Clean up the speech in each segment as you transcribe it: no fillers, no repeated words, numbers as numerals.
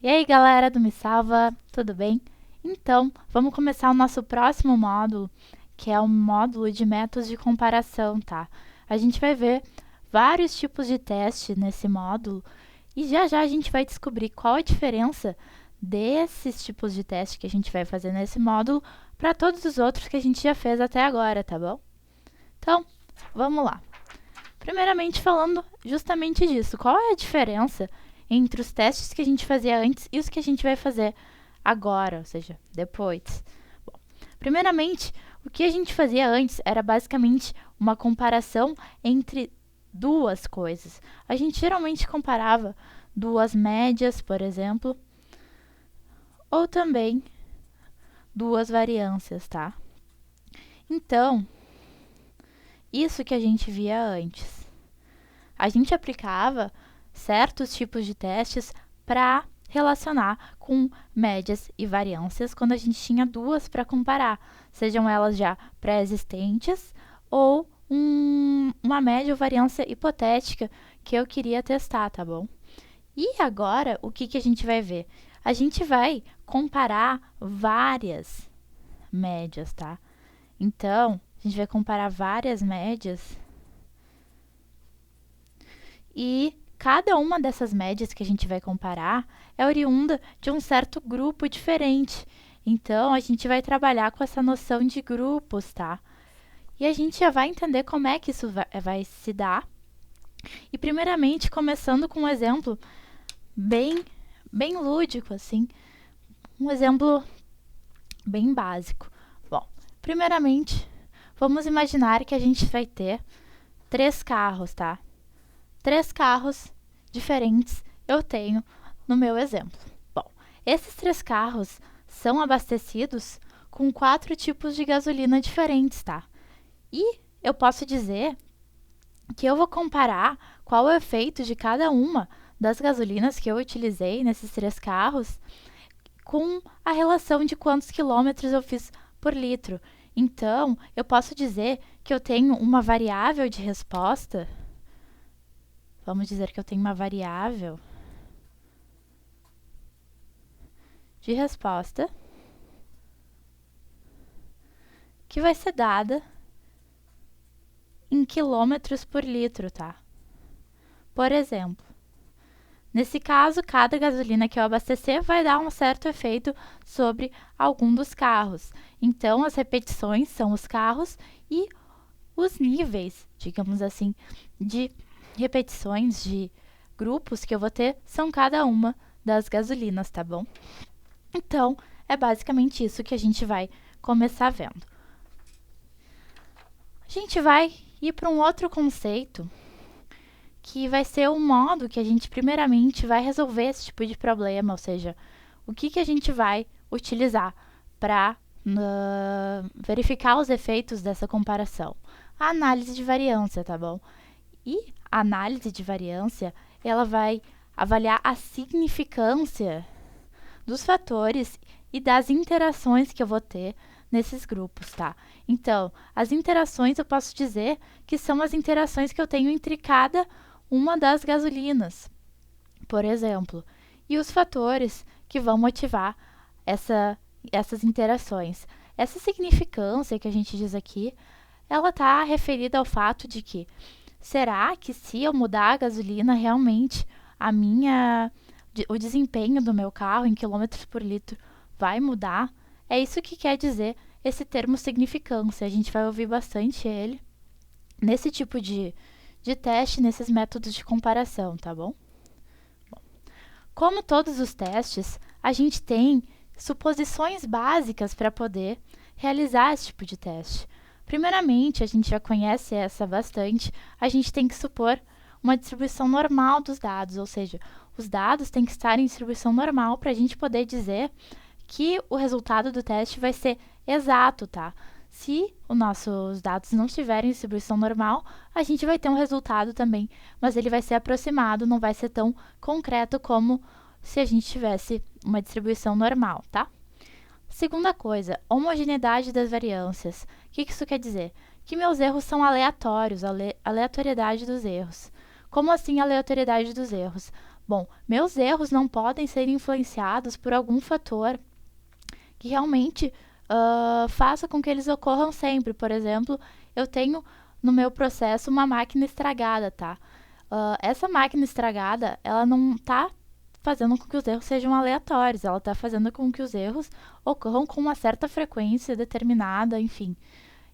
E aí, galera do Me Salva, tudo bem? Então, vamos começar o nosso próximo módulo, que é o módulo de métodos de comparação, tá? A gente vai ver vários tipos de teste nesse módulo e já já a gente vai descobrir qual a diferença desses tipos de teste que a gente vai fazer nesse módulo para todos os outros que a gente já fez até agora, tá bom? Então, vamos lá. Primeiramente, falando justamente disso, qual é a diferença entre os testes que a gente fazia antes e os que a gente vai fazer agora, ou seja, depois? Bom, primeiramente, o que a gente fazia antes era basicamente uma comparação entre duas coisas. A gente geralmente comparava duas médias, por exemplo, ou também duas variâncias, tá? Então, isso que a gente via antes. A gente aplicava certos tipos de testes para relacionar com médias e variâncias quando a gente tinha duas para comparar, sejam elas já pré-existentes ou uma média ou variância hipotética que eu queria testar, tá bom? E agora, o que a gente vai ver? A gente vai comparar várias médias, tá? Então, a gente vai comparar várias médias e cada uma dessas médias que a gente vai comparar é oriunda de um certo grupo diferente. Então, a gente vai trabalhar com essa noção de grupos, tá? E a gente já vai entender como é que isso vai se dar. E, primeiramente, começando com um exemplo bem lúdico, assim. Um exemplo bem básico. Bom, primeiramente, vamos imaginar que a gente vai ter 3 carros, tá? 3 carros diferentes eu tenho no meu exemplo. Bom, esses 3 carros são abastecidos com 4 tipos de gasolina diferentes, tá? E eu posso dizer que eu vou comparar qual é o efeito de cada uma das gasolinas que eu utilizei nesses 3 carros com a relação de quantos quilômetros eu fiz por litro. Então, eu posso dizer que eu tenho uma variável de resposta. Vamos dizer que eu tenho uma variável de resposta que vai ser dada em quilômetros por litro, tá? Por exemplo, nesse caso, cada gasolina que eu abastecer vai dar um certo efeito sobre algum dos carros. Então, as repetições são os carros e os níveis, digamos assim, de repetições de grupos que eu vou ter são cada uma das gasolinas, tá bom? Então, é basicamente isso que a gente vai começar vendo. A gente vai ir para um outro conceito, que vai ser o modo que a gente primeiramente vai resolver esse tipo de problema, ou seja, o que a gente vai utilizar para verificar os efeitos dessa comparação. A análise de variância, tá bom? E a análise de variância, ela vai avaliar a significância dos fatores e das interações que eu vou ter nesses grupos, tá? Então, as interações eu posso dizer que são as interações que eu tenho entre cada uma das gasolinas, por exemplo, e os fatores que vão motivar essas interações. Essa significância que a gente diz aqui, ela está referida ao fato de que será que se eu mudar a gasolina, realmente o desempenho do meu carro em quilômetros por litro vai mudar? É isso que quer dizer esse termo significância. A gente vai ouvir bastante ele nesse tipo de teste, nesses métodos de comparação, tá bom? Como todos os testes, a gente tem suposições básicas para poder realizar esse tipo de teste. Primeiramente, a gente já conhece essa bastante, a gente tem que supor uma distribuição normal dos dados, ou seja, os dados têm que estar em distribuição normal para a gente poder dizer que o resultado do teste vai ser exato, tá? Se os nossos dados não estiverem em distribuição normal, a gente vai ter um resultado também, mas ele vai ser aproximado, não vai ser tão concreto como se a gente tivesse uma distribuição normal, tá? Segunda coisa, homogeneidade das variâncias. O que isso quer dizer? Que meus erros são aleatórios, aleatoriedade dos erros. Como assim aleatoriedade dos erros? Bom, meus erros não podem ser influenciados por algum fator que realmente faça com que eles ocorram sempre. Por exemplo, eu tenho no meu processo uma máquina estragada, tá? Essa máquina estragada, ela não está fazendo com que os erros sejam aleatórios, ela está fazendo com que os erros ocorram com uma certa frequência determinada, enfim.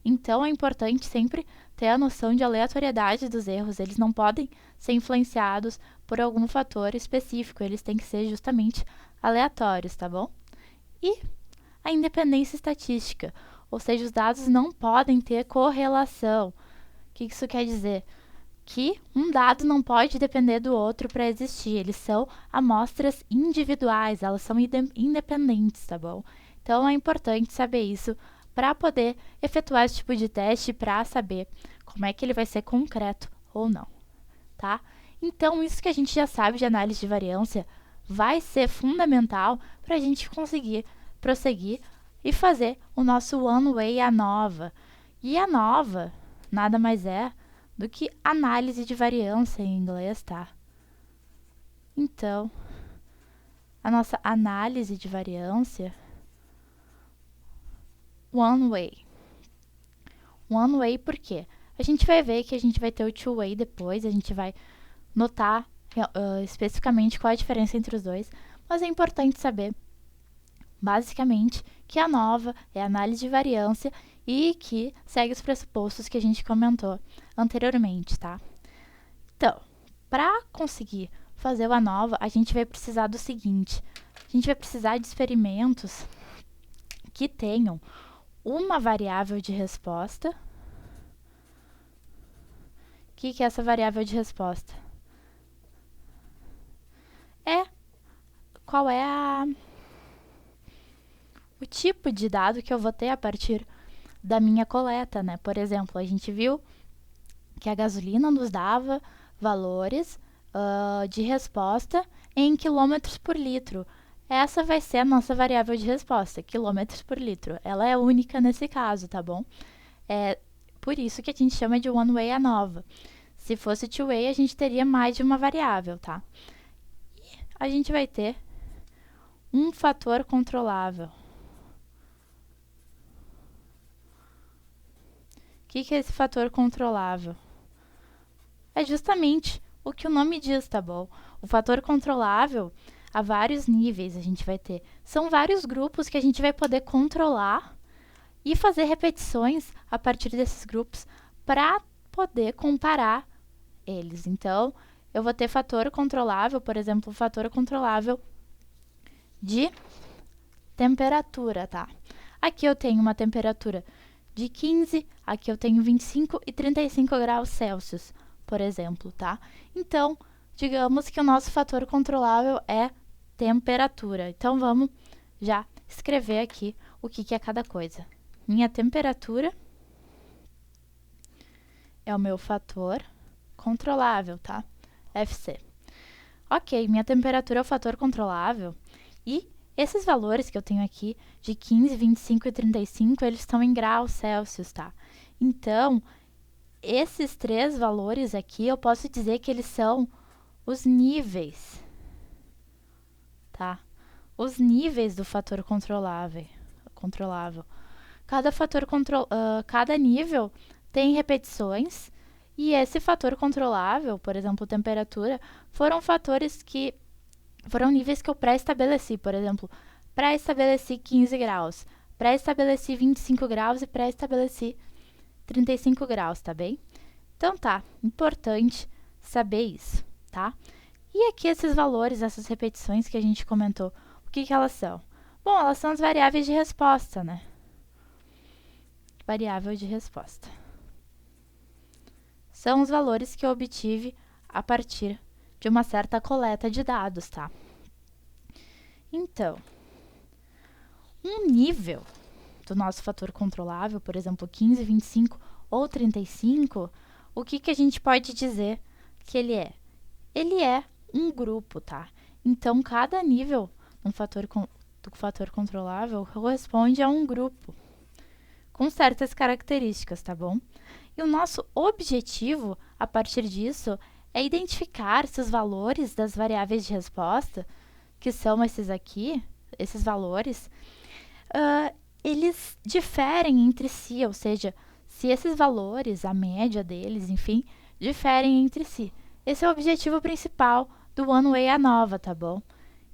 Então, é importante sempre ter a noção de aleatoriedade dos erros. Eles não podem ser influenciados por algum fator específico, eles têm que ser justamente aleatórios, tá bom? E a independência estatística, ou seja, os dados não podem ter correlação. O que isso quer dizer? Que um dado não pode depender do outro para existir. Eles são amostras individuais, elas são independentes, tá bom? Então, é importante saber isso para poder efetuar esse tipo de teste, para saber como é que ele vai ser concreto ou não, tá? Então, isso que a gente já sabe de análise de variância vai ser fundamental para a gente conseguir prosseguir e fazer o nosso one-way ANOVA. E ANOVA nada mais é do que análise de variância em inglês, tá? Então, a nossa análise de variância one-way. One-way por quê? A gente vai ver que a gente vai ter o two-way depois, a gente vai notar especificamente qual é a diferença entre os dois, mas é importante saber, basicamente, que a ANOVA é a análise de variância e que segue os pressupostos que a gente comentou anteriormente, tá? Então, para conseguir fazer o ANOVA, a gente vai precisar do seguinte: a gente vai precisar de experimentos que tenham uma variável de resposta. O que é essa variável de resposta? Qual é o tipo de dado que eu vou ter a partir da minha coleta, né? Por exemplo, a gente viu que a gasolina nos dava valores de resposta em quilômetros por litro. Essa vai ser a nossa variável de resposta, quilômetros por litro. Ela é única nesse caso, tá bom? É por isso que a gente chama de one-way ANOVA. Se fosse two-way, a gente teria mais de uma variável, tá? E a gente vai ter um fator controlável. O que é esse fator controlável? É justamente o que o nome diz, tá bom? O fator controlável, há vários níveis a gente vai ter. São vários grupos que a gente vai poder controlar e fazer repetições a partir desses grupos para poder comparar eles. Então, eu vou ter fator controlável, por exemplo, o fator controlável de temperatura, tá? Aqui eu tenho uma temperatura de 15, aqui eu tenho 25 e 35 graus Celsius, por exemplo, tá? Então, digamos que o nosso fator controlável é temperatura. Então, vamos já escrever aqui o que é cada coisa. Minha temperatura é o meu fator controlável, tá? FC. Ok, minha temperatura é o fator controlável e esses valores que eu tenho aqui, de 15, 25 e 35, eles estão em graus Celsius, tá? Então, esses três valores aqui, eu posso dizer que eles são os níveis, tá? Os níveis do fator controlável. Cada nível tem repetições e esse fator controlável, por exemplo, temperatura, foram níveis que eu pré-estabeleci. Por exemplo, pré-estabeleci 15 graus, pré-estabeleci 25 graus e pré-estabeleci 35 graus, tá bem? Então tá, importante saber isso, tá? E aqui esses valores, essas repetições que a gente comentou, o que elas são? Bom, elas são as variáveis de resposta, né? Variável de resposta. São os valores que eu obtive a partir de uma certa coleta de dados, tá? Então, um nível do nosso fator controlável, por exemplo, 15, 25 ou 35, o que a gente pode dizer que ele é? Ele é um grupo, tá? Então, cada nível do fator controlável corresponde a um grupo com certas características, tá bom? E o nosso objetivo, a partir disso, é identificar se os valores das variáveis de resposta, que são esses aqui, esses valores, eles diferem entre si, ou seja, se esses valores, a média deles, enfim, diferem entre si. Esse é o objetivo principal do One Way ANOVA, tá bom?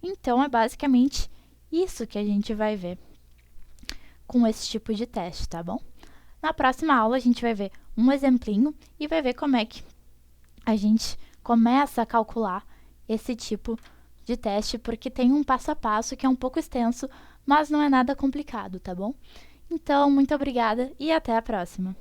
Então, é basicamente isso que a gente vai ver com esse tipo de teste, tá bom? Na próxima aula, a gente vai ver um exemplinho e vai ver como é que a gente começa a calcular esse tipo de teste, porque tem um passo a passo que é um pouco extenso, mas não é nada complicado, tá bom? Então, muito obrigada e até a próxima!